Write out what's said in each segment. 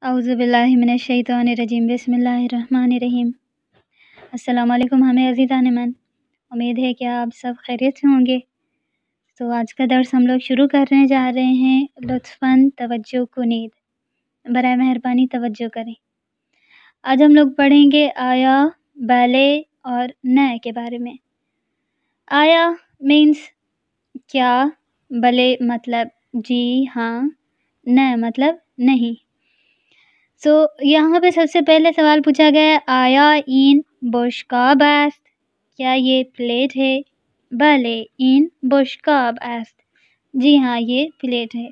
اعوذ باللہ من الشیطان الرجیم بسم اللہ الرحمن الرحیم۔ السلام علیکم ہمیں عزیزان من، امید ہے کہ آپ سب خیریت سے ہوں گے۔ تو آج کا درس ہم لوگ شروع کرنے جا رہے ہیں۔ لطفاً توجہ کنید، برائے مہربانی توجہ کریں۔ آج ہم لوگ پڑھیں گے آیا، بلے اور نہ کے بارے میں۔ آیا مینس کیا، بلے مطلب جی ہاں، نہ مطلب نہیں۔ یہاں پہ سب سے پہلے سوال پوچھا گیا ہے، آیا این بشکاب است، کیا یہ پلیٹ ہے؟ بلے این بشکاب است، جی ہاں یہ پلیٹ ہے۔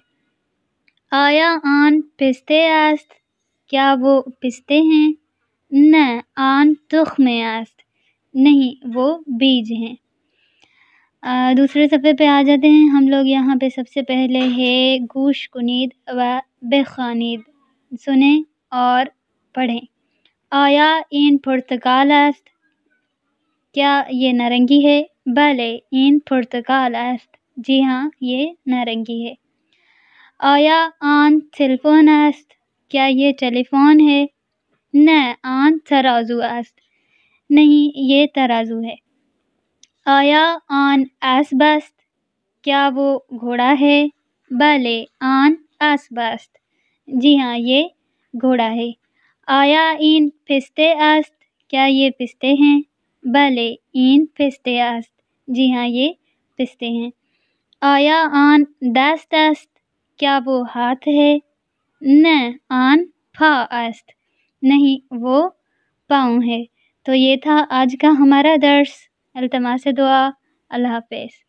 آیا آن پستے است، کیا وہ پستے ہیں؟ نہ آن تخم است، نہیں وہ بیج ہیں۔ دوسرے صفحے پہ آ جاتے ہیں ہم لوگ۔ یہاں پہ سب سے پہلے ہے گوش کنید و بخوانید، سنیں اور پڑھیں۔ آیا این پرتقال است، کیا یہ نارنگی ہے؟ بلے این پرتقال است، جی ہاں یہ نارنگی ہے۔ آیا آن تلفون است، کیا یہ ٹیلی فون ہے؟ نہ آن ترازو است، نہیں یہ ترازو ہے۔ آیا آن اسب است، کیا وہ گھوڑا ہے؟ بلے آن اسب است، جی ہاں یہ گھوڑا ہے۔ آیا این پستے است، کیا یہ پستے ہیں؟ بلے این پستے است، جی ہاں یہ پستے ہیں۔ آیا آن دست است، کیا وہ ہاتھ ہے؟ نہ آن پا است، نہیں وہ پاؤں ہے۔ تو یہ تھا آج کا ہمارا درس۔ التماس دعا، اللہ حافظ۔